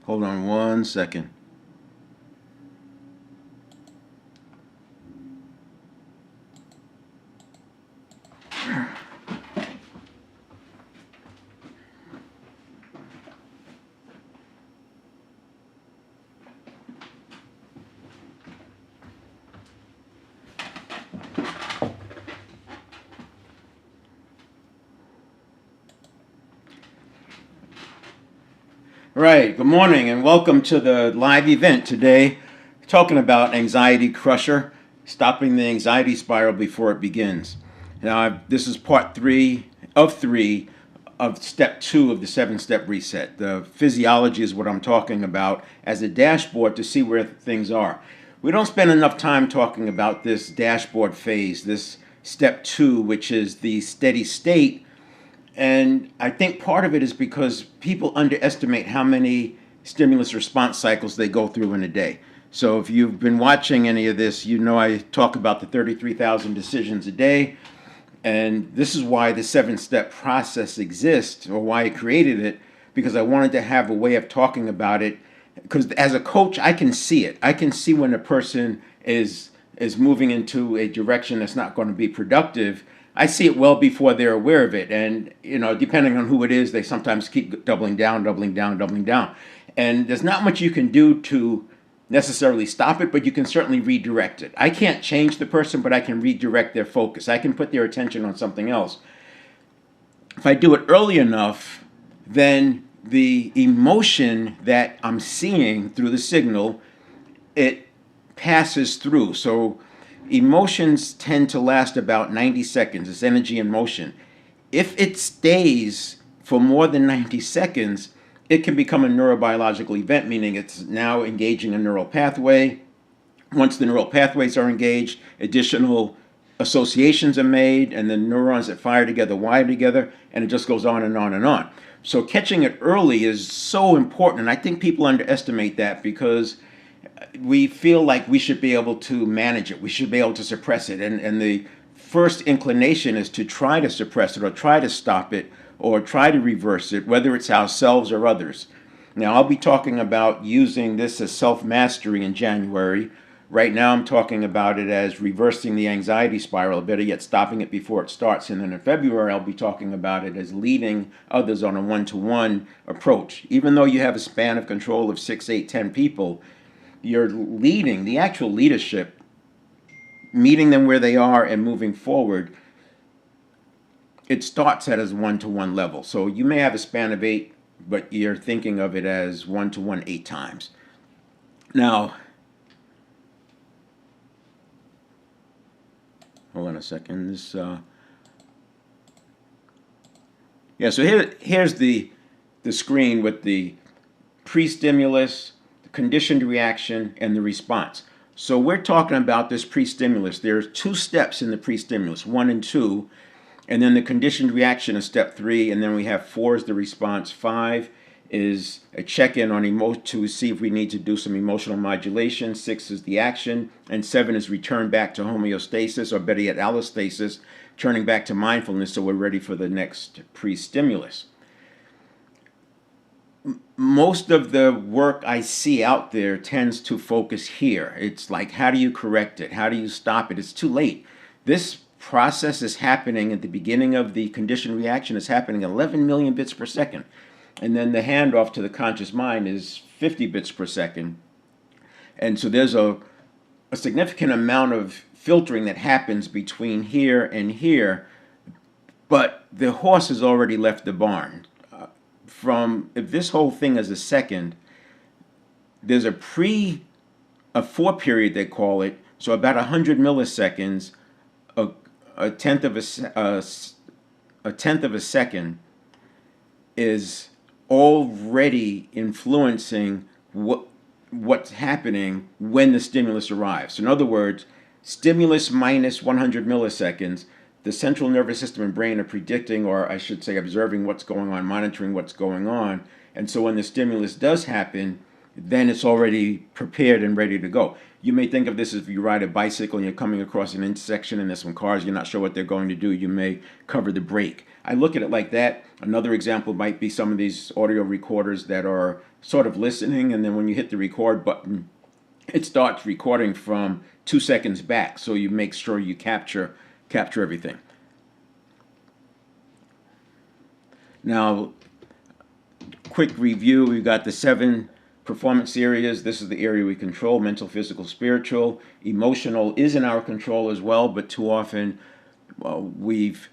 Hold on 1 second. Right, good morning and welcome to the live event today, talking about anxiety crusher, stopping the anxiety spiral before it begins. Now, this is part three of step two of the 7-step reset. The physiology is what I'm talking about as a dashboard to see where things are. We don't spend enough time talking about this dashboard phase, this step two, which is the steady state. And I think part of it is because people underestimate how many stimulus response cycles they go through in a day. So if you've been watching any of this, you know I talk about the 33,000 decisions a day. And this is why the 7-step process exists, or why I created it, because I wanted to have a way of talking about it. Because as a coach, I can see it. I can see when a person is moving into a direction that's not going to be productive. I see it well before they're aware of it. And, depending on who it is, they sometimes keep doubling down, doubling down, doubling down. And there's not much you can do to necessarily stop it, but you can certainly redirect it. I can't change the person, but I can redirect their focus. I can put their attention on something else. If I do it early enough, then the emotion that I'm seeing through the signal, it passes through. So emotions tend to last about 90 seconds. It's energy in motion. If it stays for more than 90 seconds, it can become a neurobiological event, meaning it's now engaging a neural pathway. Once the neural pathways are engaged, additional associations are made, and the neurons that fire together wire together, and it just goes on and on and on. So catching it early is so important, and I think people underestimate that because we feel like we should be able to manage it. We should be able to suppress it. And the first inclination is to try to suppress it or try to stop it or try to reverse it, whether it's ourselves or others. Now, I'll be talking about using this as self-mastery in January. Right now, I'm talking about it as reversing the anxiety spiral, better yet, stopping it before it starts. And then in February, I'll be talking about it as leading others on a one-to-one approach. Even though you have a span of control of 6, 8, 10 people, you're leading, the actual leadership, meeting them where they are and moving forward, it starts at a one-to-one level. So you may have a span of 8, but you're thinking of it as one-to-one 8 times. Now, hold on a second. So here's the screen with the pre-stimulus, the conditioned reaction, and the response. So we're talking about this pre-stimulus. There's 2 steps in the pre-stimulus, 1 and 2, and then the conditioned reaction is step 3, and then we have 4 is the response. 5 is a check-in on to see if we need to do some emotional modulation. 6 is the action, and 7 is return back to homeostasis, or better yet, allostasis, turning back to mindfulness so we're ready for the next pre-stimulus. Most of the work I see out there tends to focus here. It's like, how do you correct it? How do you stop it? It's too late. This process is happening at the beginning of the conditioned reaction. Is happening 11 million bits per second. And then the handoff to the conscious mind is 50 bits per second. And so there's a significant amount of filtering that happens between here and here, but the horse has already left the barn. If this whole thing is a second, there's a 4 period, they call it, so about 100 milliseconds, a tenth of a second is already influencing what's happening when the stimulus arrives. So in other words, stimulus minus 100 milliseconds, the central nervous system and brain are predicting, or I should say observing what's going on, monitoring what's going on. And so when the stimulus does happen, then it's already prepared and ready to go. You may think of this as if you ride a bicycle and you're coming across an intersection and there's some cars, you're not sure what they're going to do, you may cover the brake. I look at it like that. Another example might be some of these audio recorders that are sort of listening, and then when you hit the record button, it starts recording from 2 seconds back, so you make sure you capture everything. Now, quick review, we've got the 7 performance areas. This is the area we control: mental, physical, spiritual. Emotional is in our control as well, but too often we've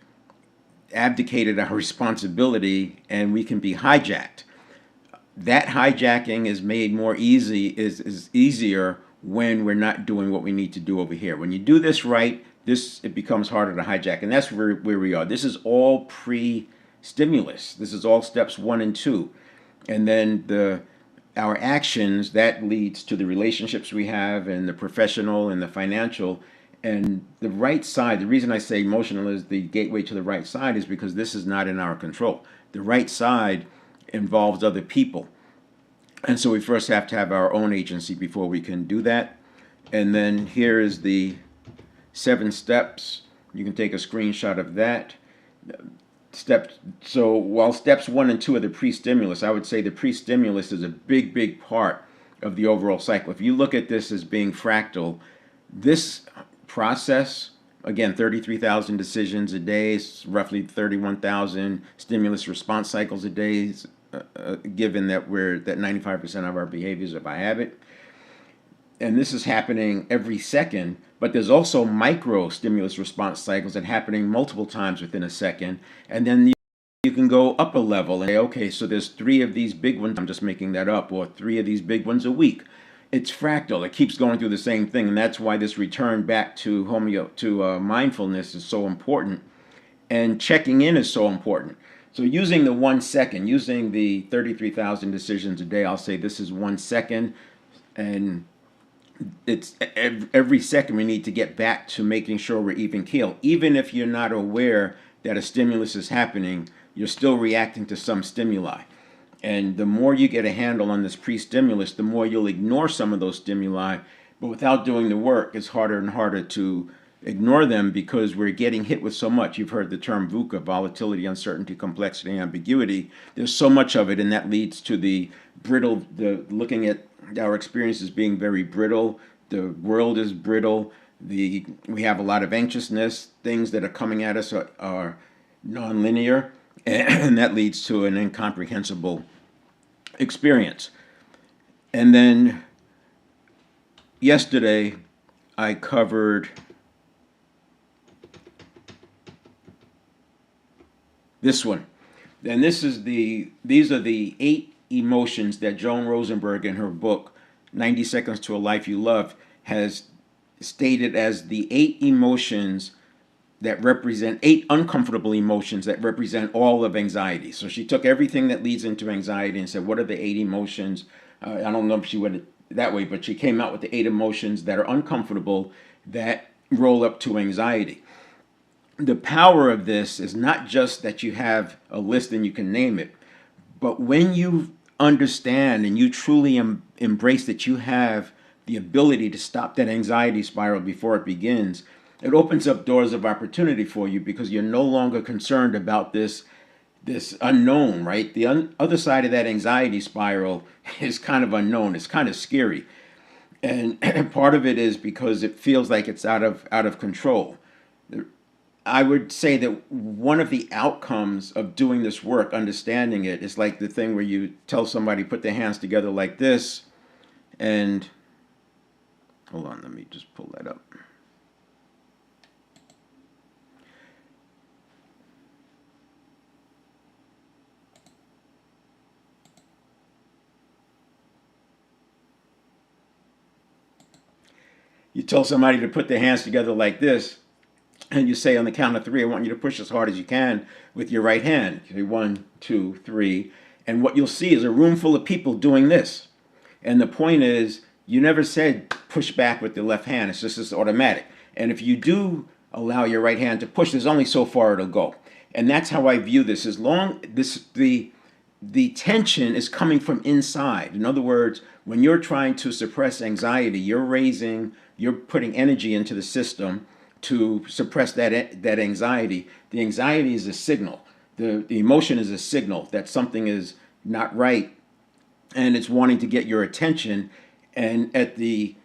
abdicated our responsibility and we can be hijacked. That hijacking is made more is easier when we're not doing what we need to do over here. When you do this right, it becomes harder to hijack, and that's where we are. This is all pre-stimulus. This is all steps 1 and 2, and then our actions that leads to the relationships we have, and the professional and the financial. And the right side, the reason I say emotional is the gateway to the right side, is because this is not in our control. The right side involves other people. And so we first have to have our own agency before we can do that. And then here is the 7 steps. You can take a screenshot of that. So while steps 1 and 2 are the pre-stimulus, I would say the pre-stimulus is a big part of the overall cycle. If you look at this as being fractal, this process, again, 33,000 decisions a day, roughly 31,000 stimulus response cycles a day, given that 95% of our behaviors are by habit. And this is happening every second, but there's also micro stimulus response cycles that are happening multiple times within a second. And then you can go up a level and say, okay, so there's 3 of these big ones, I'm just making that up, or 3 of these big ones a week. It's fractal. It keeps going through the same thing, and that's why this return back to mindfulness is so important, and checking in is so important. So using the 1 second, using the 33,000 decisions a day, I'll say this is 1 second, and it's every second we need to get back to making sure we're even keel. Even if you're not aware that a stimulus is happening, you're still reacting to some stimuli. And the more you get a handle on this pre-stimulus, the more you'll ignore some of those stimuli. But without doing the work, it's harder and harder to ignore them because we're getting hit with so much. You've heard the term VUCA: volatility, uncertainty, complexity, ambiguity. There's so much of it, and that leads to the looking at our experiences being very brittle. The world is brittle. We have a lot of anxiousness. Things that are coming at us are nonlinear, and that leads to an incomprehensible experience. And then yesterday I covered this one. And these are the 8 emotions that Joan Rosenberg in her book 90 Seconds to a Life You Love has stated as the 8 emotions that represent 8 uncomfortable emotions that represent all of anxiety. So she took everything that leads into anxiety and said, what are the 8 emotions? I don't know if she went that way, but she came out with the 8 emotions that are uncomfortable that roll up to anxiety. The power of this is not just that you have a list and you can name it, but when you understand and you truly embrace that you have the ability to stop that anxiety spiral before it begins, it opens up doors of opportunity for you because you're no longer concerned about this unknown, right? The other side of that anxiety spiral is kind of unknown. It's kind of scary. And part of it is because it feels like it's out of control. I would say that one of the outcomes of doing this work, understanding it, is like the thing where you tell somebody put their hands together like this, and hold on, let me just pull that up. You tell somebody to put their hands together like this, and you say on the count of 3, I want you to push as hard as you can with your right hand. You say 1, 2, 3. And what you'll see is a room full of people doing this. And the point is, you never said push back with the left hand. It's just this automatic. And if you do allow your right hand to push, there's only so far it'll go. And that's how I view this. the tension is coming from inside. In other words, when you're trying to suppress anxiety, you're putting energy into the system to suppress that anxiety. The anxiety is a signal. The emotion is a signal that something is not right, and it's wanting to get your attention. And at the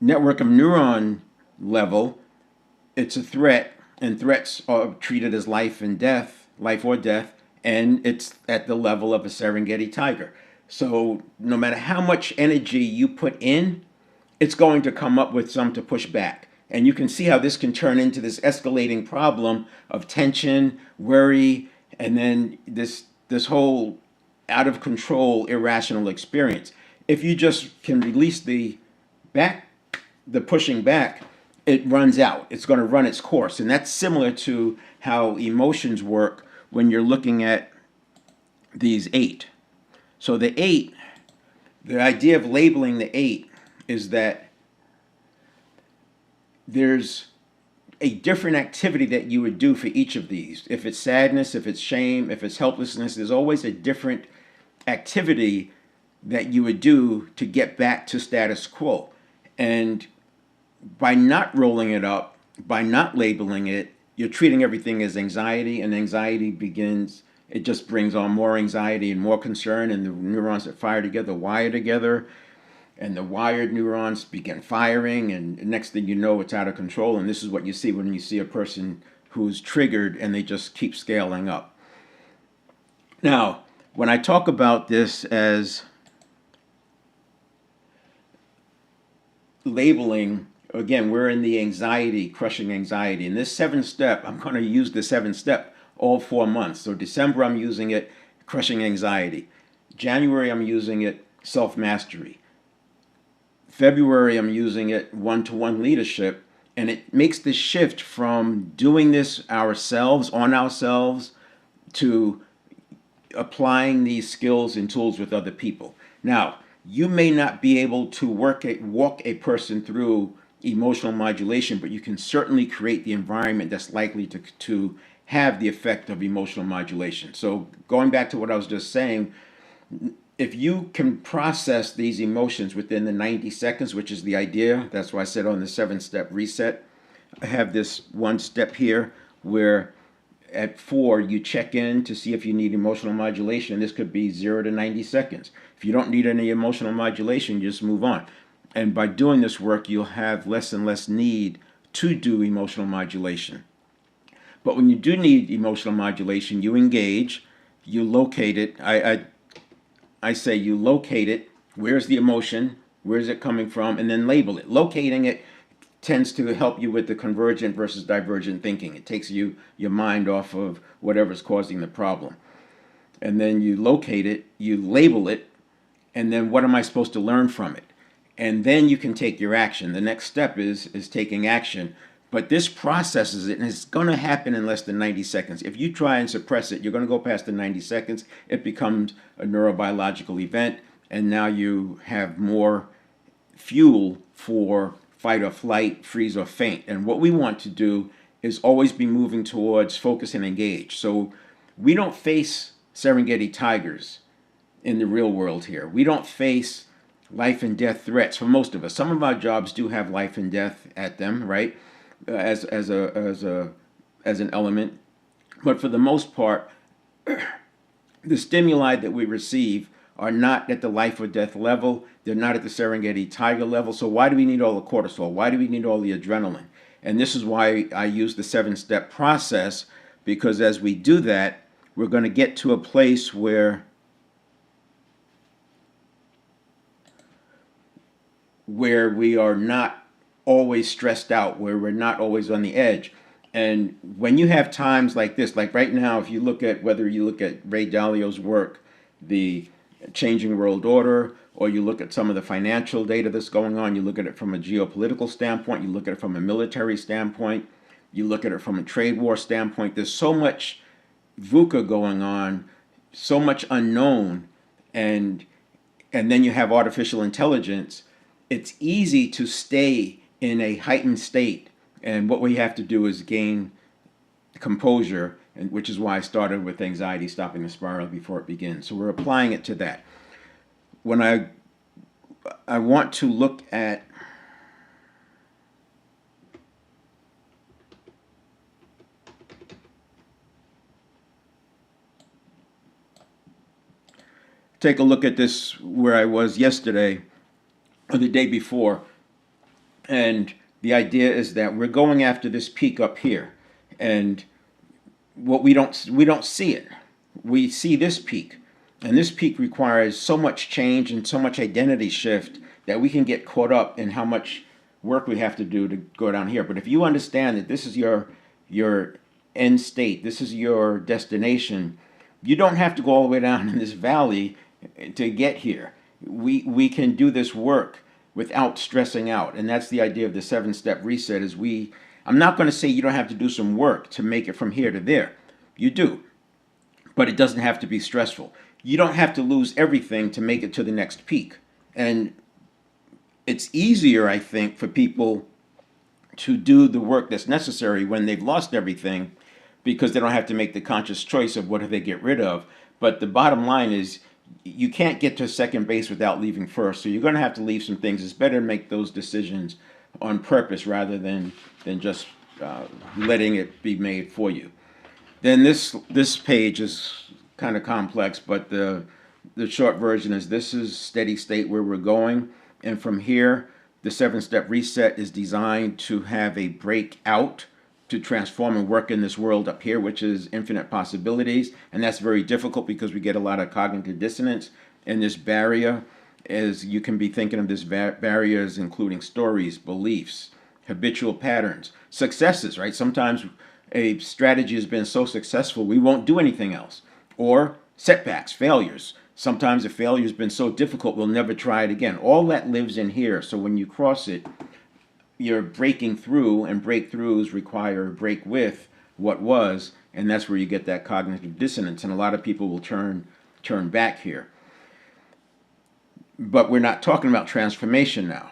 network of neuron level, it's a threat, and threats are treated as life or death, and it's at the level of a Serengeti tiger. So no matter how much energy you put in, it's going to come up with some to push back. And you can see how this can turn into this escalating problem of tension, worry, and then this whole out of control, irrational experience. If you just can release the pushing back, it runs out. It's going to run its course. And that's similar to how emotions work when you're looking at these eight. So the idea of labeling the eight is that there's a different activity that you would do for each of these. If it's sadness, if it's shame, if it's helplessness, there's always a different activity that you would do to get back to status quo. And by not rolling it up, by not labeling it, you're treating everything as anxiety, and anxiety it just brings on more anxiety and more concern, and the neurons that fire together wire together, and the wired neurons begin firing, and next thing you know, it's out of control. And this is what you see when you see a person who's triggered and they just keep scaling up. Now, when I talk about this as labeling, again, we're in the crushing anxiety. In this 7-step, I'm going to use the 7-step all 4 months. So December, I'm using it, crushing anxiety. January, I'm using it, self-mastery. February, I'm using it, one-to-one leadership. And it makes the shift from doing this on ourselves, to applying these skills and tools with other people. Now, you may not be able to walk a person through emotional modulation, but you can certainly create the environment that's likely to have the effect of emotional modulation. So going back to what I was just saying, if you can process these emotions within the 90 seconds, which is the idea, that's why I said on the 7-step reset, I have this one step here where at 4 you check in to see if you need emotional modulation. This could be 0 to 90 seconds. If you don't need any emotional modulation, you just move on. And by doing this work, you'll have less and less need to do emotional modulation. But when you do need emotional modulation, you engage, you locate it. I say you locate it. Where's the emotion? Where's it coming from? And then label it. Locating it tends to help you with the convergent versus divergent thinking. It takes your mind off of whatever's causing the problem. And then you locate it, you label it, and then what am I supposed to learn from it? And then you can take your action. The next step is taking action. But this processes it, and it's going to happen in less than 90 seconds. If you try and suppress it, you're going to go past the 90 seconds. It becomes a neurobiological event, and now you have more fuel for fight or flight, freeze or faint. And what we want to do is always be moving towards focus and engage. So we don't face Serengeti tigers in the real world here. We don't face life and death threats for most of us. Some of our jobs do have life and death at them, right? As an element, but for the most part, the stimuli that we receive are not at the life or death level. They're not at the Serengeti tiger level. So why do we need all the cortisol? Why do we need all the adrenaline? And this is why I use the 7-step process, because as we do that, we're going to get to a place where we are not always stressed out, where we're not always on the edge. And when you have times like this, like right now, if you look at whether you look at Ray Dalio's work, the Changing World Order, or you look at some of the financial data that's going on, you look at it from a geopolitical standpoint, you look at it from a military standpoint, you look at it from a trade war standpoint, there's so much VUCA going on, so much unknown, and then you have artificial intelligence. It's easy to stay in a heightened state, and what we have to do is gain composure and which is why I started with anxiety stopping the spiral before it begins. So we're applying it to that. When I want to look at take a look at this where I was yesterday or the day before, and the idea is that we're going after this peak up here, and what we don't see it. We see this peak, and this peak requires so much change and so much identity shift that we can get caught up in how much work we have to do to go down here. But if you understand that this is your end state, this is your destination, you don't have to go all the way down in this valley to get here. We can do this work without stressing out, and that's the idea of the 7-step reset. I'm not going to say you don't have to do some work to make it from here to there. You do, but it doesn't have to be stressful. You don't have to lose everything to make it to the next peak. And it's easier, I think, for people to do the work that's necessary when they've lost everything, because they don't have to make the conscious choice of what do they get rid of. But the bottom line is you can't get to second base without leaving first. So you're going to have to leave some things. It's better to make those decisions on purpose rather than just letting it be made for you. Then this page is kind of complex, but the short version is this is steady state where we're going. And from here, the 7-step reset is designed to have a breakout to transform and work in this world up here, which is infinite possibilities. And that's very difficult because we get a lot of cognitive dissonance. And this barrier is, you can be thinking of this barrier as including stories, beliefs, habitual patterns, successes, right? Sometimes a strategy has been so successful, we won't do anything else. Or setbacks, failures. Sometimes a failure has been so difficult, we'll never try it again. All that lives in here. So when you cross it, you're breaking through, and breakthroughs require a break with what was, and that's where you get that cognitive dissonance. And a lot of people will turn back here. But we're not talking about transformation now.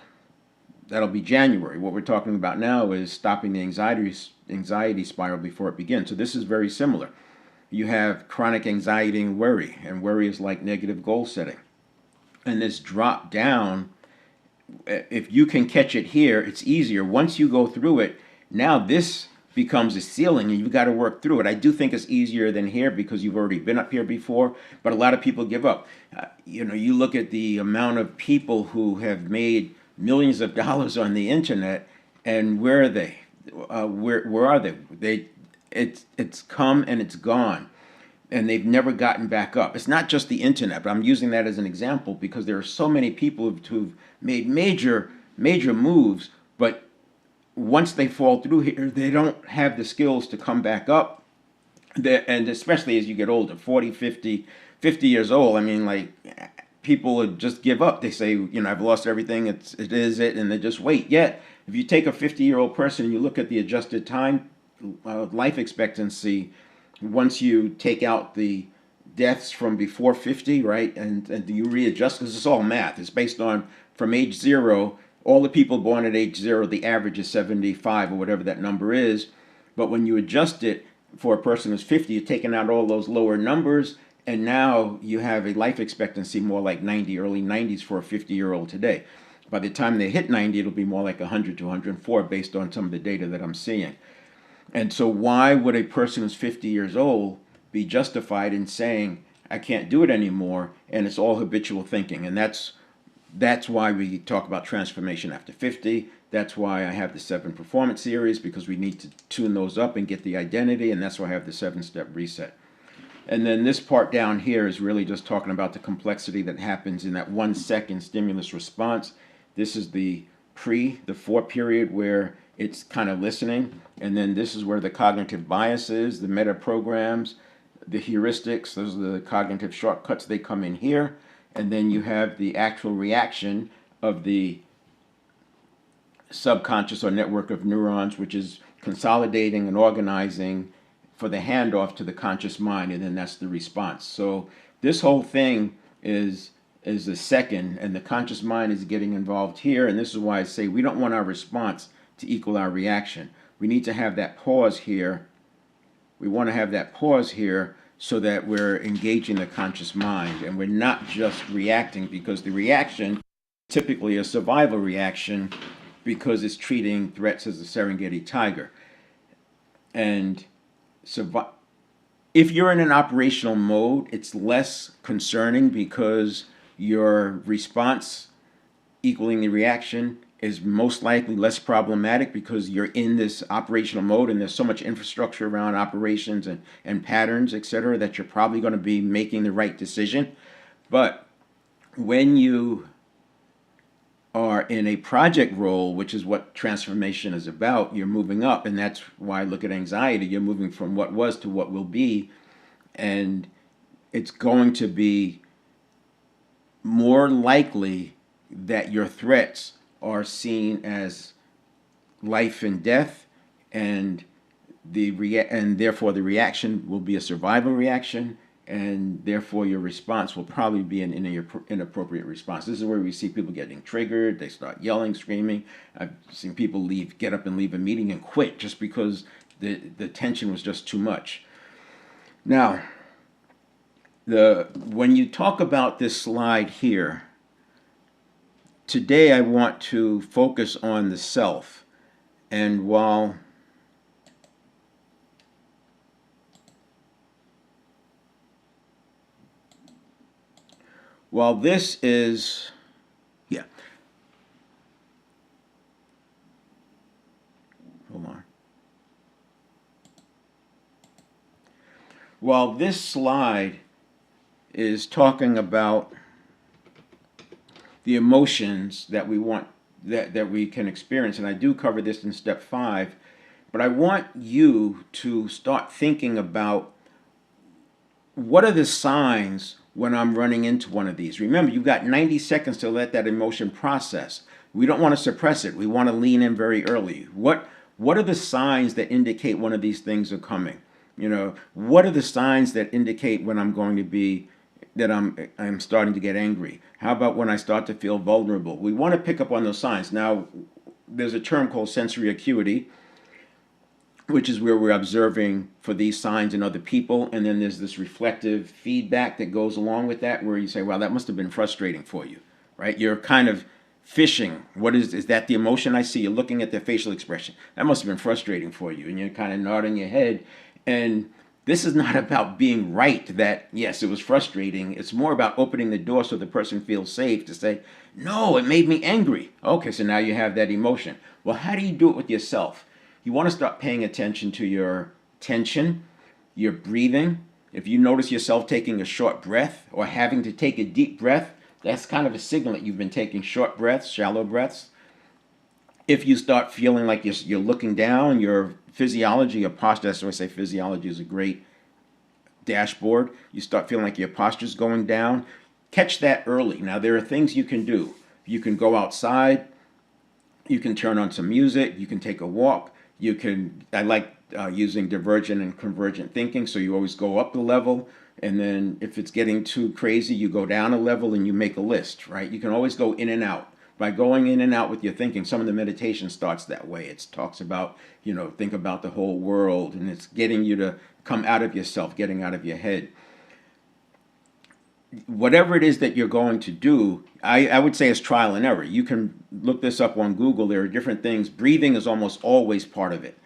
That'll be January. What we're talking about now is stopping the anxiety spiral before it begins. So this is very similar. You have chronic anxiety and worry is like negative goal setting. And this drop down, if you can catch it here, it's easier. Once you go through it, now this becomes a ceiling and you've got to work through it. I do think it's easier than here because you've already been up here before, but a lot of people give up. You look at the amount of people who have made millions of dollars on the internet, and where are they? Where are they? It's come and it's gone, and they've never gotten back up. It's not just the internet, but I'm using that as an example because there are so many people who've made major moves, but once they fall through here, they don't have the skills to come back up. And especially as you get older, 40, 50 years old, I mean, like, people would just give up. They say, I've lost everything, it is it, and they just wait. Yet, if you take a 50-year-old person and you look at the adjusted time, life expectancy, once you take out the deaths from before 50, right, and you readjust, because it's all math. It's based on from age 0, all the people born at age 0, the average is 75 or whatever that number is. But when you adjust it for a person who's 50, you're taking out all those lower numbers, and now you have a life expectancy more like 90, early 90s for a 50-year-old today. By the time they hit 90, it'll be more like 100 to 104 based on some of the data that I'm seeing. And so why would a person who's 50 years old be justified in saying, I can't do it anymore, and it's all habitual thinking? And that's why we talk about transformation after 50. That's why I have the 7 performance series, because we need to tune those up and get the identity, and that's why I have the 7-step reset. And then this part down here is really just talking about the complexity that happens in that 1-second stimulus response. This is the 4 period where it's kind of listening. And then this is where the cognitive biases, the meta programs, the heuristics, those are the cognitive shortcuts, they come in here. And then you have the actual reaction of the subconscious or network of neurons, which is consolidating and organizing for the handoff to the conscious mind, and then that's the response. So this whole thing is the second, and the conscious mind is getting involved here, and this is why I say we don't want our response to equal our reaction. We need to have that pause here we want to have that pause here so that we're engaging the conscious mind and we're not just reacting, because the reaction typically a survival reaction because it's treating threats as a Serengeti tiger. And if you're in an operational mode, it's less concerning because your response equaling the reaction is most likely less problematic because you're in this operational mode and there's so much infrastructure around operations and patterns, etc., that you're probably going to be making the right decision. But when you are in a project role, which is what transformation is about, you're moving up. And that's why I look at anxiety. You're moving from what was to what will be. And it's going to be more likely that your threats are seen as life and death, and therefore the reaction will be a survival reaction, and therefore your response will probably be an inappropriate response. This is where we see people getting triggered. They start yelling, screaming. I've seen people get up and leave a meeting and quit just because the tension was just too much. Now, when you talk about this slide here, today I want to focus on the self. And while this is, yeah, hold on. While this slide is talking about the emotions that we want, that we can experience, and I do cover this in step 5, but I want you to start thinking about what are the signs when I'm running into one of these. Remember, you've got 90 seconds to let that emotion process. We don't want to suppress it. We want to lean in very early. What are the signs that indicate one of these things are coming? What are the signs that indicate when I'm going to be, that I'm starting to get angry? How about when I start to feel vulnerable? We want to pick up on those signs. Now, there's a term called sensory acuity, which is where we're observing for these signs in other people. And then there's this reflective feedback that goes along with that, where you say, well, that must have been frustrating for you, right? You're kind of fishing. Is that the emotion I see? You're looking at their facial expression. That must have been frustrating for you. And you're kind of nodding your head. And this is not about being right that, yes, it was frustrating. It's more about opening the door so the person feels safe to say, no, it made me angry. Okay, so now you have that emotion. Well, how do you do it with yourself? You want to start paying attention to your tension, your breathing. If you notice yourself taking a short breath or having to take a deep breath, that's kind of a signal that you've been taking short breaths, shallow breaths. If you start feeling like you're looking down, your physiology, your posture, that's why I say physiology is a great dashboard. You start feeling like your posture's going down. Catch that early. Now, there are things you can do. You can go outside. You can turn on some music. You can take a walk. I like using divergent and convergent thinking, so you always go up the level, and then if it's getting too crazy, you go down a level and you make a list, right? You can always go in and out. By going in and out with your thinking, some of the meditation starts that way. It talks about, think about the whole world, and it's getting you to come out of yourself, getting out of your head. Whatever it is that you're going to do, I would say it's trial and error. You can look this up on Google. There are different things. Breathing is almost always part of it.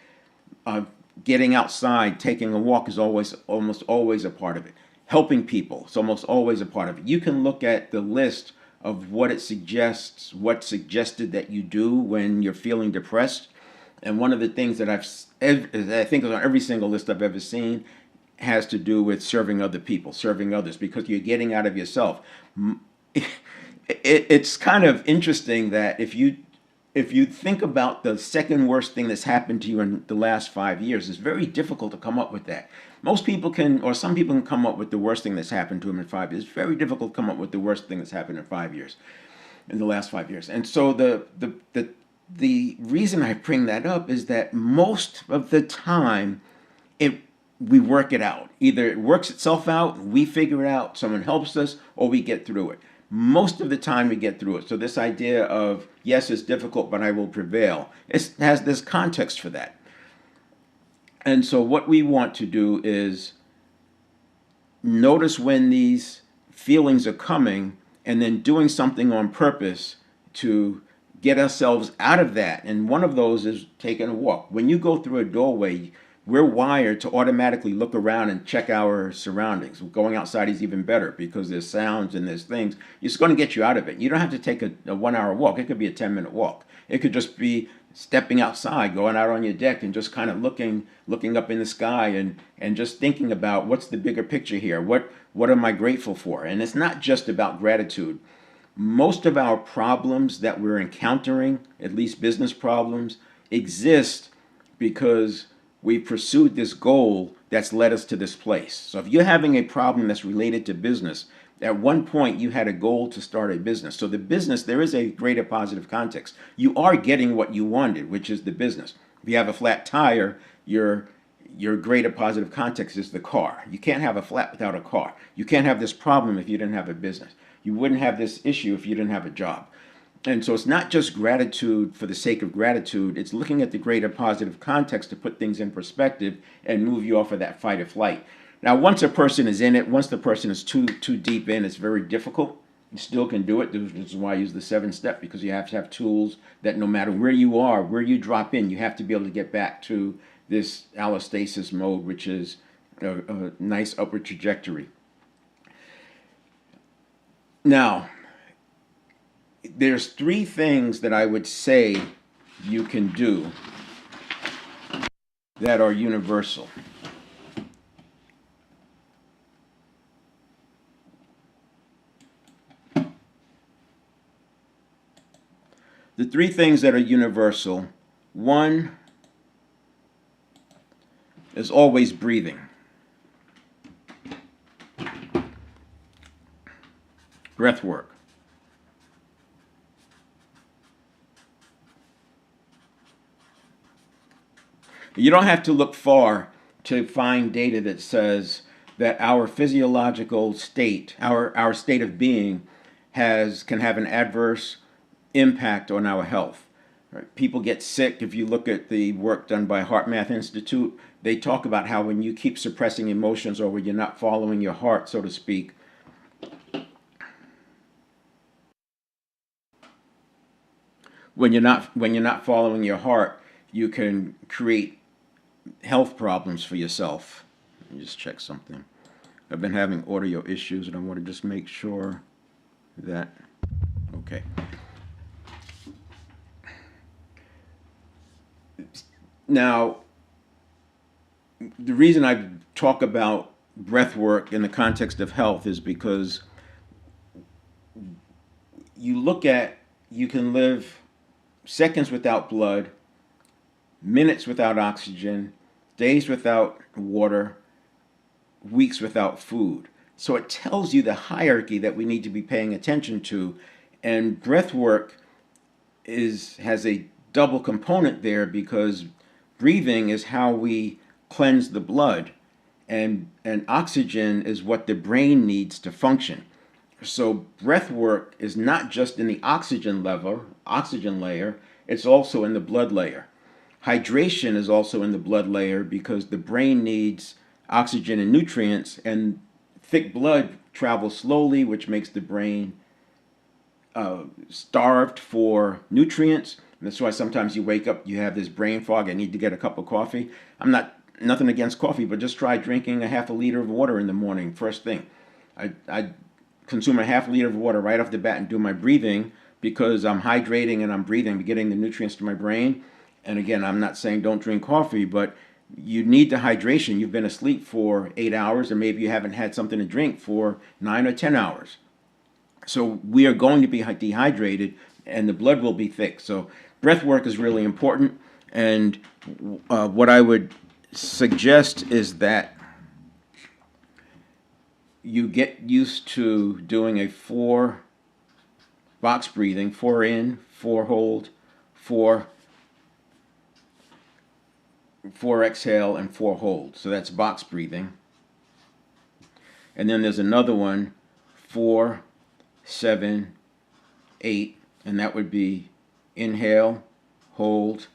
Getting outside, taking a walk is almost always a part of it. Helping people is almost always a part of it. You can look at the list of what it suggests, what's suggested that you do when you're feeling depressed. And one of the things that I think is on every single list I've ever seen has to do with serving other people, serving others, because you're getting out of yourself. It's kind of interesting that if you think about the second worst thing that's happened to you in the last 5 years, it's very difficult to come up with that. Most people can, or some people can come up with the worst thing that's happened to them in 5 years. It's very difficult to come up with the worst thing that's happened in 5 years, in the last 5 years. And so the reason I bring that up is that most of the time, we work it out. Either it works itself out, we figure it out, someone helps us, or we get through it. Most of the time we get through it. So this idea of, yes, it's difficult, but I will prevail, has this context for that. And so what we want to do is notice when these feelings are coming and then doing something on purpose to get ourselves out of that. And one of those is taking a walk. When you go through a doorway, we're wired to automatically look around and check our surroundings. Going outside is even better because there's sounds and there's things. It's going to get you out of it. You don't have to take a 1 hour walk. It could be a 10-minute walk. It could just be stepping outside, going out on your deck and just kind of looking up in the sky and just thinking about what's the bigger picture here. What am I grateful for? And it's not just about gratitude. Most of our problems that we're encountering, at least business problems, exist because we pursued this goal that's led us to this place. So if you're having a problem that's related to business, at one point you had a goal to start a business. So the business, there is a greater positive context. You are getting what you wanted, which is the business. If you have a flat tire, your greater positive context is the car. You can't have a flat without a car. You can't have this problem if you didn't have a business. You wouldn't have this issue if you didn't have a job. And so it's not just gratitude for the sake of gratitude. It's looking at the greater positive context to put things in perspective and move you off of that fight or flight. Now, once a person is in it, once the person is too deep in, it's very difficult. You still can do it. This is why I use the 7-step, because you have to have tools that no matter where you are, where you drop in, you have to be able to get back to this allostasis mode, which is a nice upward trajectory. Now, there's 3 things that I would say you can do that are universal. The 3 things that are universal, one is always breathing. Breath work. You don't have to look far to find data that says that our physiological state, our state of being, can have an adverse impact on our health. Right? People get sick. If you look at the work done by Heart Math Institute, they talk about how when you keep suppressing emotions or when you're not following your heart, so to speak, when you're not following your heart, you can create health problems for yourself. Let me just check something. I've been having audio issues and I want to just make sure that, okay. Now, the reason I talk about breath work in the context of health is because you can live seconds without blood, minutes without oxygen, days without water, weeks without food. So it tells you the hierarchy that we need to be paying attention to. And breath work has a double component there, because breathing is how we cleanse the blood, and oxygen is what the brain needs to function. So breath work is not just in the oxygen layer, it's also in the blood layer. Hydration is also in the blood layer because the brain needs oxygen and nutrients, and thick blood travels slowly, which makes the brain starved for nutrients. And that's why sometimes you wake up, you have this brain fog, I need to get a cup of coffee. Nothing against coffee, but just try drinking a half a liter of water in the morning, first thing. I consume a half liter of water right off the bat and do my breathing, because I'm hydrating and I'm breathing, getting the nutrients to my brain. And again, I'm not saying don't drink coffee, but you need the hydration. You've been asleep for 8 hours, or maybe you haven't had something to drink for 9 or 10 hours. So we are going to be dehydrated and the blood will be thick. So breath work is really important. And what I would suggest is that you get used to doing a 4 box breathing, 4 in, 4 hold, 4 exhale, and 4 hold. So that's box breathing. And then there's another one, 4, 7, 8, and that would be inhale, hold,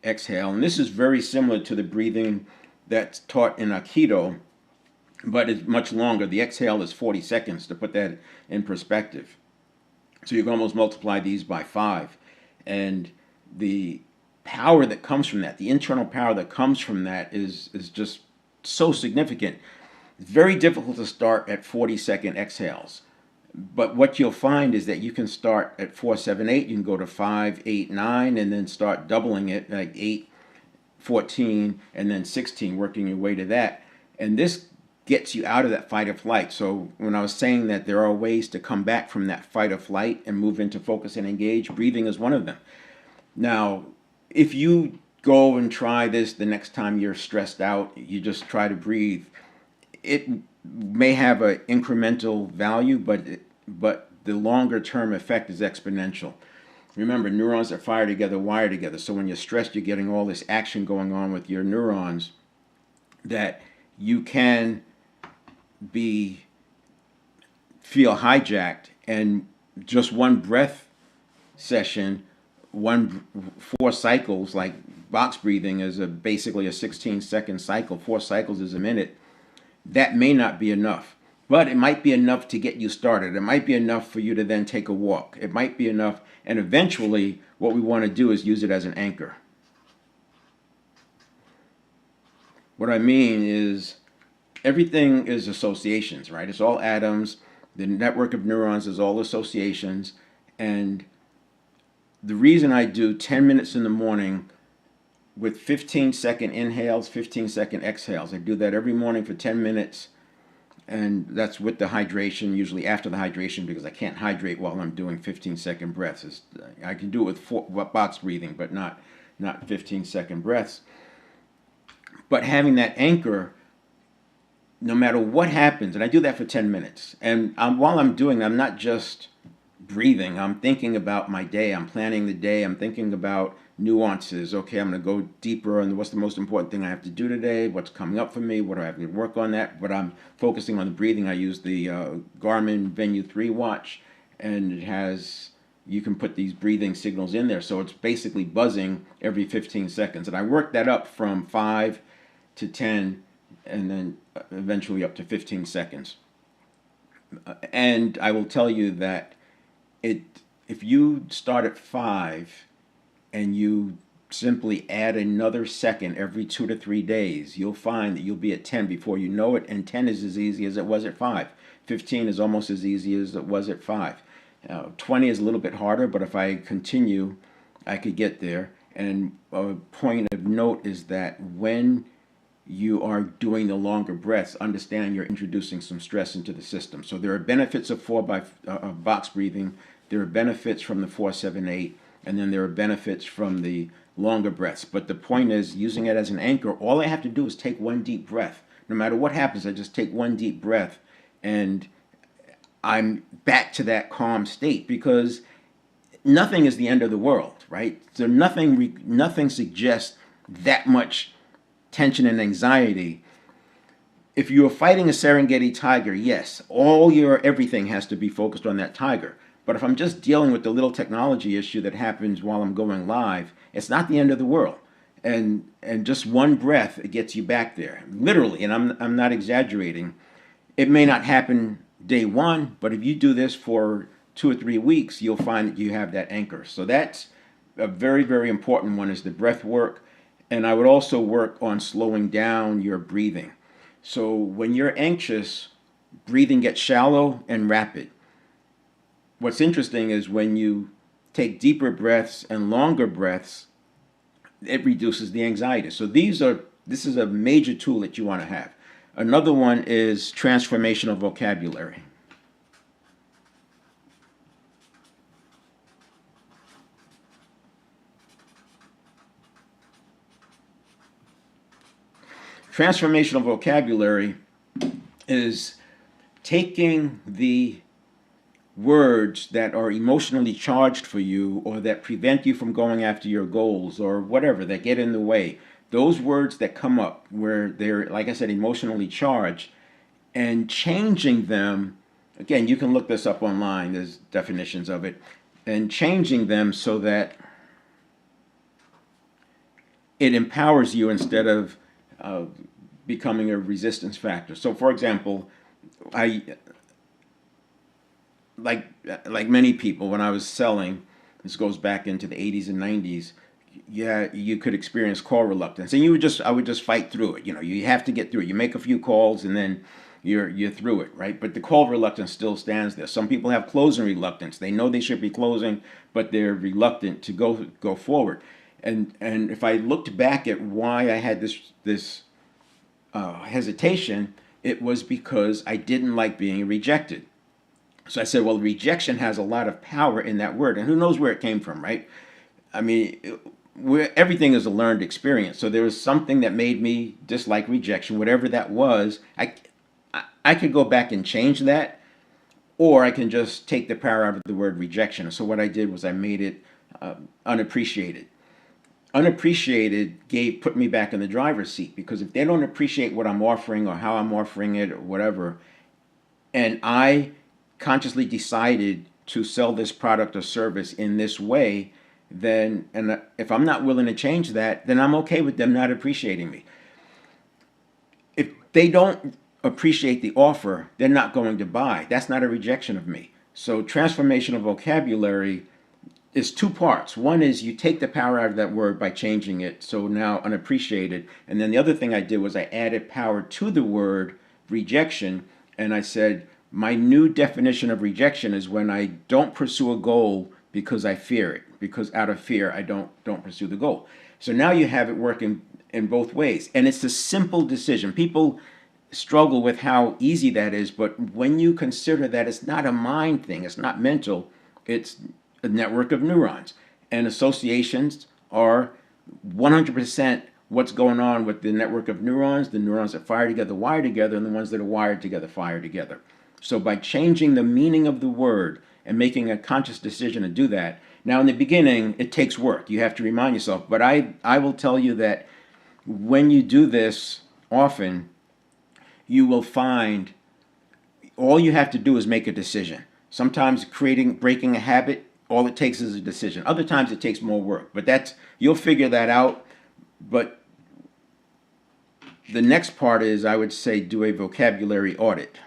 exhale. And this is very similar to the breathing that's taught in Aikido, but it's much longer. The exhale is 40 seconds, to put that in perspective. So you can almost multiply these by 5. And the power that comes from that, the internal power that comes from that is just so significant. It's very difficult to start at 40-second exhales. But what you'll find is that you can start at 4, 7, 8. You can go to 5, 8, 9, and then start doubling it, like 8, 14, and then 16, working your way to that. And this gets you out of that fight or flight. So when I was saying that there are ways to come back from that fight or flight and move into focus and engage, breathing is one of them. Now, if you go and try this the next time you're stressed out, you just try to breathe, it may have an incremental value, but the longer term effect is exponential. Remember, neurons that fire together wire together. So when you're stressed, you're getting all this action going on with your neurons that you can feel hijacked, and just one breath session, 4 cycles, like box breathing is basically a 16-second cycle. 4 cycles is a minute. That may not be enough, but it might be enough to get you started. It might be enough for you to then take a walk. It might be enough, and eventually what we want to do is use it as an anchor. What I mean is, everything is associations, right? It's all atoms. The network of neurons is all associations. And the reason I do 10 minutes in the morning with 15-second inhales, 15-second exhales, I do that every morning for 10 minutes. And that's with the hydration, usually after the hydration, because I can't hydrate while I'm doing 15-second breaths. I can do it with box breathing, but not 15-second breaths. But having that anchor, no matter what happens, and I do that for 10 minutes. And while I'm doing that, I'm not just breathing. I'm thinking about my day. I'm planning the day. I'm thinking about nuances. Okay, I'm going to go deeper on what's the most important thing I have to do today, what's coming up for me, what do I have to work on that. But I'm focusing on the breathing. I use the Garmin Venue 3 watch, and it has, you can put these breathing signals in there. So it's basically buzzing every 15 seconds. And I work that up from 5 to 10, and then eventually up to 15 seconds. And I will tell you that if you start at 5 and you simply add another second every 2 to 3 days, you'll find that you'll be at 10 before you know it, and 10 is as easy as it was at 5. 15 is almost as easy as it was at 5. 20 is a little bit harder, but if I continue, I could get there. And a point of note is that when you are doing the longer breaths, understand you're introducing some stress into the system. So there are benefits of box breathing. There are benefits from the 4, 7, 8, and then there are benefits from the longer breaths. But the point is, using it as an anchor, all I have to do is take one deep breath. No matter what happens, I just take one deep breath, and I'm back to that calm state, because nothing is the end of the world, right? So nothing suggests that much tension and anxiety. If you're fighting a Serengeti tiger, yes, everything has to be focused on that tiger. But if I'm just dealing with the little technology issue that happens while I'm going live, it's not the end of the world. And just one breath, it gets you back there, literally. And I'm not exaggerating. It may not happen day one, but if you do this for 2 or 3 weeks, you'll find that you have that anchor. So that's a very, very important one, is the breath work. And I would also work on slowing down your breathing. So when you're anxious, breathing gets shallow and rapid. What's interesting is when you take deeper breaths and longer breaths, it reduces the anxiety. So this is a major tool that you want to have. Another one is transformational vocabulary. Transformational vocabulary is taking the words that are emotionally charged for you, or that prevent you from going after your goals, or whatever, that get in the way. Those words that come up where they're, like I said, emotionally charged, and changing them. Again, you can look this up online. There's definitions of it. And changing them so that it empowers you instead of uh, becoming a resistance factor. So, for example, I like like many people when I was selling. This goes back into the 80s and 90s. Yeah, you could experience call reluctance, and I would just fight through it. You have to get through it. You make a few calls, and then you're through it, right? But the call reluctance still stands there. Some people have closing reluctance. They know they should be closing, but they're reluctant to go forward. And if I looked back at why I had this hesitation, it was because I didn't like being rejected. So I said, well, rejection has a lot of power in that word, and who knows where it came from, right? I mean, everything is a learned experience. So there was something that made me dislike rejection, whatever that was. I could go back and change that, or I can just take the power out of the word rejection. So what I did was I made it unappreciated. Unappreciated put me back in the driver's seat, because if they don't appreciate what I'm offering or how I'm offering it or whatever, and I consciously decided to sell this product or service in this way, then, and if I'm not willing to change that, then I'm okay with them not appreciating me. If they don't appreciate the offer, they're not going to buy. That's not a rejection of me. So transformation of vocabulary is two parts. One is you take the power out of that word by changing it, so now unappreciated. And then the other thing I did was I added power to the word rejection, and I said, my new definition of rejection is when I don't pursue a goal because I fear it. Because out of fear, I don't pursue the goal. So now you have it working in both ways. And it's a simple decision. People struggle with how easy that is, but when you consider that it's not a mind thing, it's not mental, it's a network of neurons. And associations are 100% what's going on with the network of neurons. The neurons that fire together wire together, and the ones that are wired together fire together. So by changing the meaning of the word and making a conscious decision to do that, now in the beginning it takes work. You have to remind yourself. But I will tell you that when you do this often, you will find all you have to do is make a decision. Sometimes breaking a habit, all it takes is a decision. Other times it takes more work. But you'll figure that out. But the next part is, I would say, do a vocabulary audit.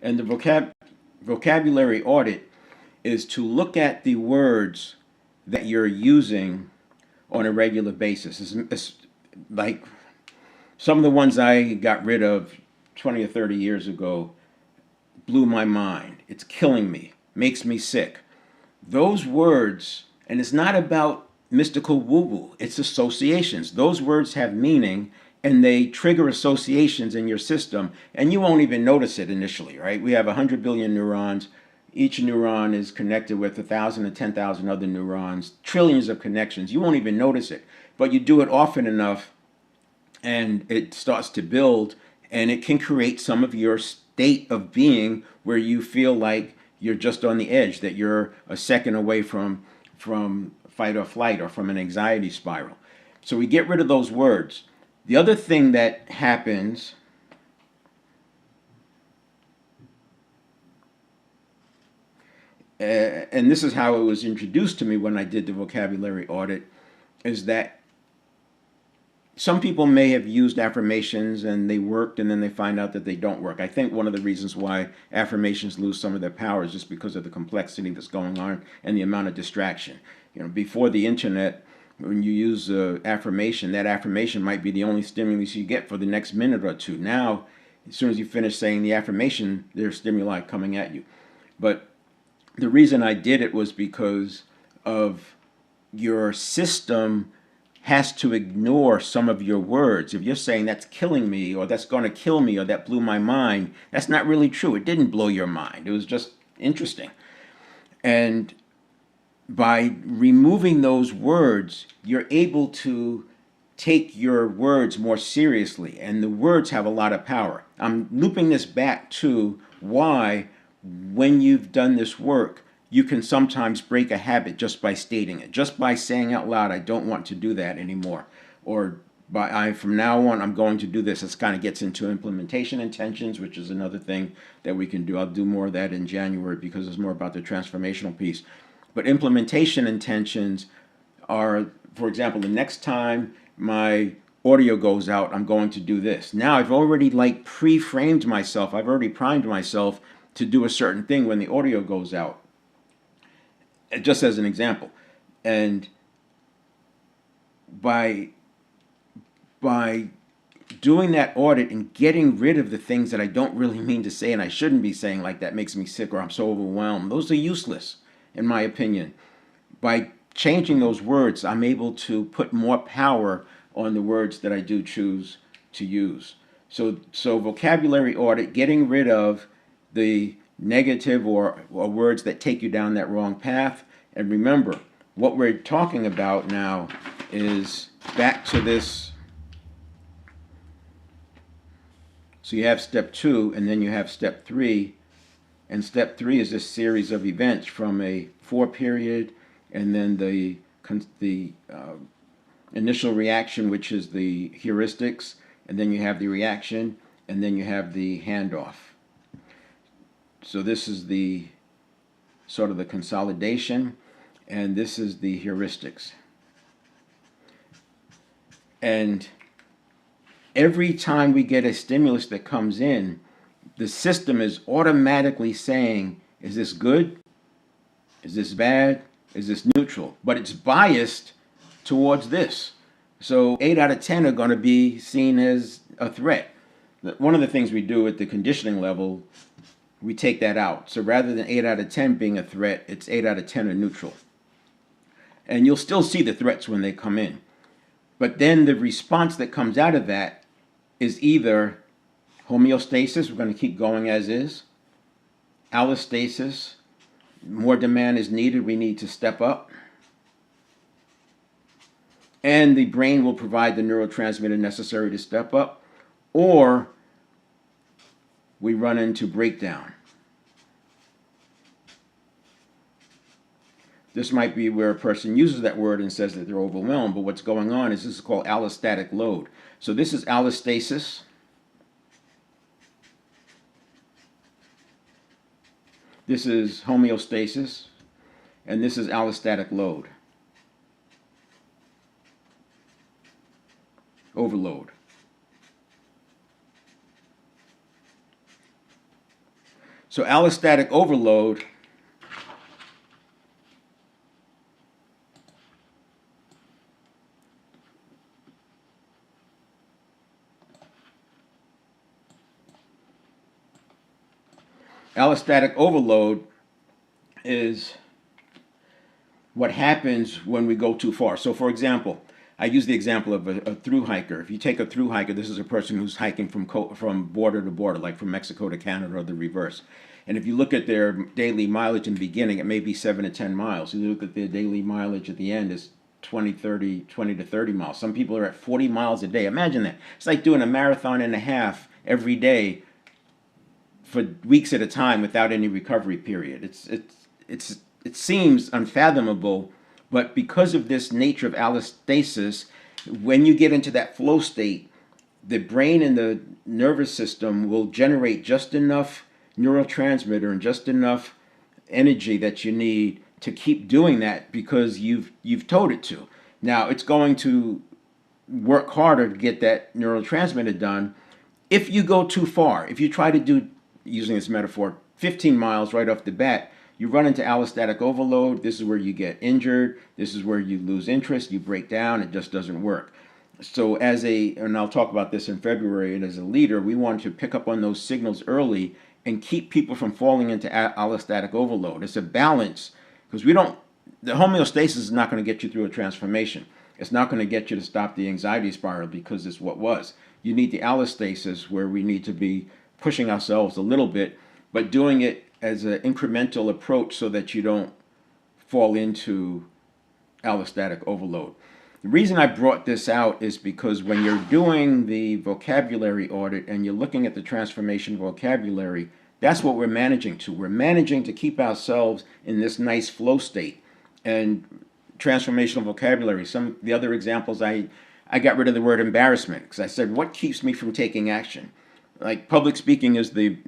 And the vocabulary audit is to look at the words that you're using on a regular basis. It's like some of the ones I got rid of 20 or 30 years ago blew my mind. It's killing me, makes me sick. Those words, and it's not about mystical woo-woo, it's associations. Those words have meaning, and they trigger associations in your system, and you won't even notice it initially, right? We have 100 billion neurons. Each neuron is connected with 1,000 to 10,000 other neurons, trillions of connections. You won't even notice it, but you do it often enough, and it starts to build, and it can create some of your state of being where you feel like you're just on the edge, that you're a second away from fight or flight or from an anxiety spiral. So we get rid of those words. The other thing that happens and this is how it was introduced to me when I did the vocabulary audit, is that some people may have used affirmations and they worked, and then they find out that they don't work. I think one of the reasons why affirmations lose some of their power is just because of the complexity that's going on and the amount of distraction. Before the internet, when you use affirmation, that affirmation might be the only stimulus you get for the next minute or two. Now, as soon as you finish saying the affirmation, there's stimuli coming at you. But the reason I did it was because of your system has to ignore some of your words. If you're saying that's killing me, or that's going to kill me, or that blew my mind, that's not really true. It didn't blow your mind. It was just interesting. And by removing those words, you're able to take your words more seriously, and the words have a lot of power. I'm looping this back to why, when you've done this work, you can sometimes break a habit just by stating it, just by saying out loud, I don't want to do that anymore, or From now on, I'm going to do this. This kind of gets into implementation intentions, which is another thing that we can do. I'll do more of that in January because it's more about the transformational piece. But implementation intentions are, for example, the next time my audio goes out, I'm going to do this. Now I've already like pre-framed myself. I've already primed myself to do a certain thing when the audio goes out. Just as an example. And by doing that audit and getting rid of the things that I don't really mean to say and I shouldn't be saying, like that makes me sick or I'm so overwhelmed, those are useless in my opinion. By changing those words, I'm able to put more power on the words that I do choose to use. So vocabulary audit, getting rid of the negative or words that take you down that wrong path. And remember, what we're talking about now is back to this. So you have step 2, and then you have step 3. And step 3 is this series of events from a 4 period, and then the initial reaction, which is the heuristics, and then you have the reaction, and then you have the handoff. So this is the sort of the consolidation, and this is the heuristics. And every time we get a stimulus that comes in, the system is automatically saying, is this good? Is this bad? Is this neutral? But it's biased towards this. So 8 out of 10 are going to be seen as a threat. One of the things we do at the conditioning level, we take that out. So rather than 8 out of 10 being a threat, it's 8 out of 10 are neutral. And you'll still see the threats when they come in. But then the response that comes out of that is either homeostasis, we're going to keep going as is, allostasis, more demand is needed, we need to step up, and the brain will provide the neurotransmitter necessary to step up, or we run into breakdown. This might be where a person uses that word and says that they're overwhelmed, but what's going on is this is called allostatic load. So this is allostasis. This is homeostasis, and this is allostatic load. Overload. So allostatic overload is what happens when we go too far. So for example, I use the example of a through hiker. If you take a through hiker, this is a person who's hiking from border to border, like from Mexico to Canada or the reverse. And if you look at their daily mileage in the beginning, it may be 7 to 10 miles. You look at their daily mileage at the end, is 20 to 30 miles. Some people are at 40 miles a day. Imagine that. It's like doing a marathon and a half every day for weeks at a time without any recovery period. It seems unfathomable, but because of this nature of allostasis, when you get into that flow state, the brain and the nervous system will generate just enough neurotransmitter and just enough energy that you need to keep doing that because you've told it to. Now it's going to work harder to get that neurotransmitter done. If you go too far, if you try to do, using this metaphor, 15 miles right off the bat, you run into allostatic overload. This is where you get injured. This is where you lose interest. You break down. It just doesn't work. So and I'll talk about this in February, and as a leader, we want to pick up on those signals early and keep people from falling into allostatic overload. It's a balance because the homeostasis is not going to get you through a transformation. It's not going to get you to stop the anxiety spiral because it's what was. You need the allostasis where we need to be pushing ourselves a little bit, but doing it as an incremental approach so that you don't fall into allostatic overload. The reason I brought this out is because when you're doing the vocabulary audit and you're looking at the transformation vocabulary, that's what we're managing to. We're managing to keep ourselves in this nice flow state. And transformational vocabulary, the other examples I I got rid of the word embarrassment because I said, what keeps me from taking action? Like public speaking is the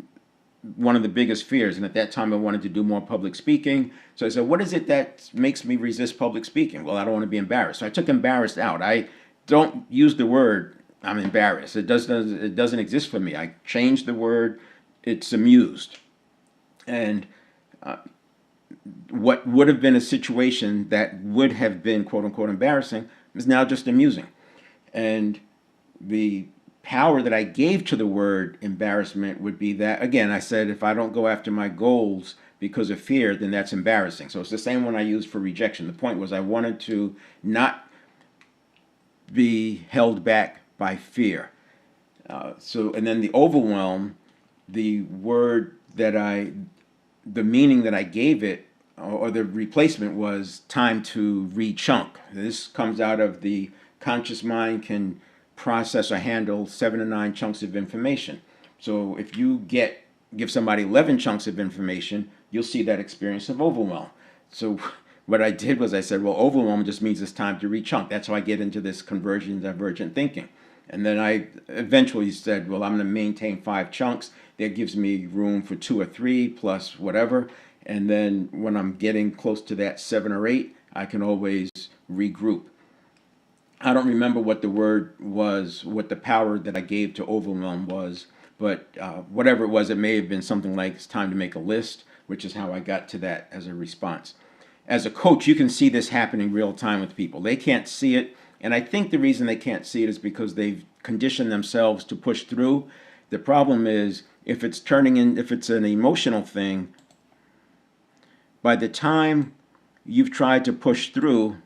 one of the biggest fears, and at that time I wanted to do more public speaking. So I said, what is it that makes me resist public speaking? Well, I don't want to be embarrassed. So I took embarrassed out. I don't use the word I'm embarrassed. It doesn't exist for me. I changed the word. It's amused. And what would have been a situation that would have been quote unquote embarrassing is now just amusing. And the power that I gave to the word embarrassment would be that, again, I said, if I don't go after my goals because of fear, then that's embarrassing. So it's the same one I used for rejection. The point was I wanted to not be held back by fear. And then the overwhelm, the meaning that I gave it, or the replacement was time to re-chunk. This comes out of the conscious mind can process or handle 7 to 9 chunks of information. So if you give somebody 11 chunks of information, you'll see that experience of overwhelm. So what I did was I said, well, overwhelm just means it's time to re-chunk. That's how I get into this convergent divergent thinking. And then I eventually said, well, I'm going to maintain 5 chunks. That gives me room for 2 or 3 plus whatever. And then when I'm getting close to that 7 or 8, I can always regroup. I don't remember what the word was, what the power that I gave to overwhelm was, but whatever it was, it may have been something like it's time to make a list, which is how I got to that as a response. As a coach, you can see this happening real time with people. They can't see it, and I think the reason they can't see it is because they've conditioned themselves to push through. The problem is if it's an emotional thing, by the time you've tried to push through,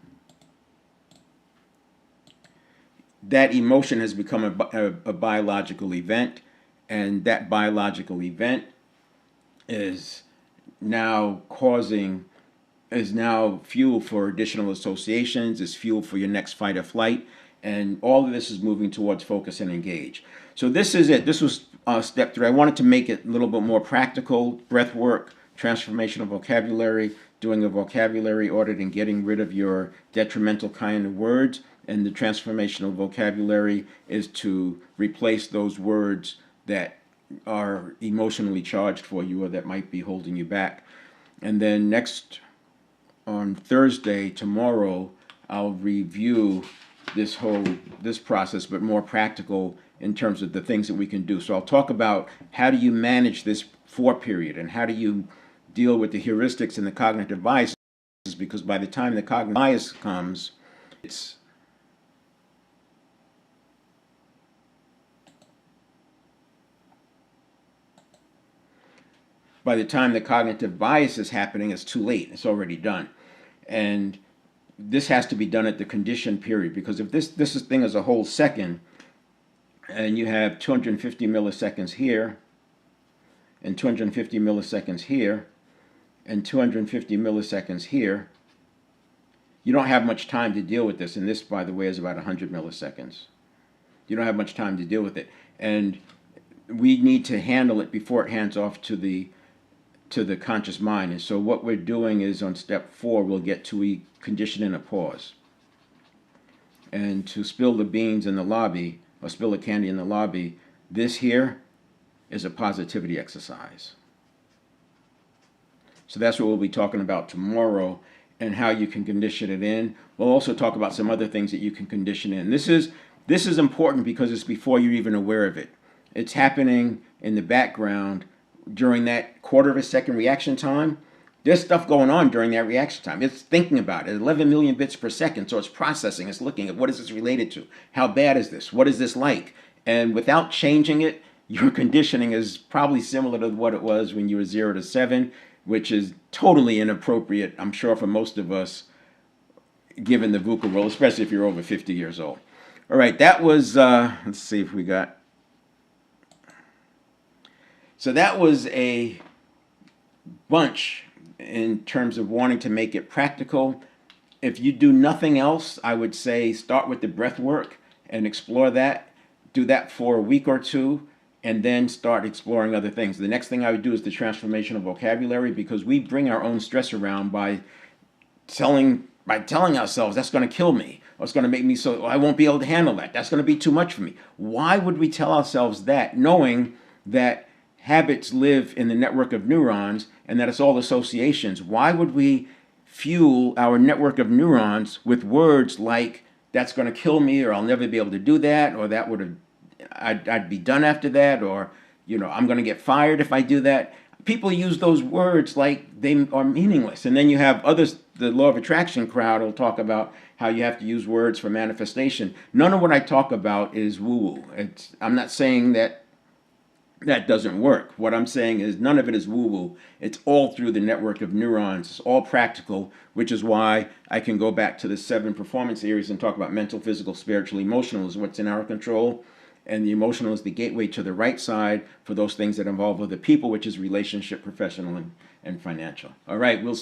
that emotion has become a biological event, and that biological event is now fuel for additional associations, is fuel for your next fight or flight, and all of this is moving towards focus and engage. So this is it. This was step 3. I wanted to make it a little bit more practical, breath work, transformation of vocabulary, doing a vocabulary audit and getting rid of your detrimental kind of words. And the transformational vocabulary is to replace those words that are emotionally charged for you or that might be holding you back. And then next, on Thursday, tomorrow, I'll review this process, but more practical in terms of the things that we can do. So I'll talk about how do you manage this 4 period and how do you deal with the heuristics and the cognitive biases, because by the time the cognitive bias comes, by the time the cognitive bias is happening, it's too late. It's already done. And this has to be done at the conditioned period, because if this thing is a whole second, and you have 250 milliseconds here, and 250 milliseconds here, and 250 milliseconds here, you don't have much time to deal with this. And this, by the way, is about 100 milliseconds. You don't have much time to deal with it. And we need to handle it before it hands off to the conscious mind. And so what we're doing is on step 4, we'll get to a condition and a pause. And to spill the beans in the lobby, or spill the candy in the lobby, this here is a positivity exercise. So that's what we'll be talking about tomorrow, and how you can condition it in. We'll also talk about some other things that you can condition in. This is important because it's before you're even aware of it. It's happening in the background during that 1/4 of a second reaction time. There's stuff going on during that reaction time. It's thinking about it. 11 million bits per second. So it's processing. It's looking at what is this related to? How bad is this? What is this like? And without changing it, your conditioning is probably similar to what it was when you were 0 to 7, which is totally inappropriate, I'm sure, for most of us, given the VUCA rule, especially if you're over 50 years old. All right, that was, let's see if we got. So that was a bunch in terms of wanting to make it practical. If you do nothing else, I would say start with the breath work and explore that. Do that for a week or 2, and then start exploring other things. The next thing I would do is the transformation of vocabulary, because we bring our own stress around by telling ourselves that's going to kill me, or it's going to make me so I won't be able to handle that. That's going to be too much for me. Why would we tell ourselves that, knowing that habits live in the network of neurons and that it's all associations? Why would we fuel our network of neurons with words like that's going to kill me, or I'll never be able to do that, or that would have I'd be done after that, or I'm going to get fired if I do that? People use those words like they are meaningless. And then you have others, the law of attraction crowd will talk about how you have to use words for manifestation. None of what I talk about is woo-woo. I'm not saying that doesn't work. What I'm saying is none of it is woo-woo. It's all through the network of neurons. It's all practical, which is why I can go back to the 7 performance areas and talk about mental, physical, spiritual, emotional is what's in our control. And the emotional is the gateway to the right side for those things that involve other people, which is relationship, professional, and financial. All right, we'll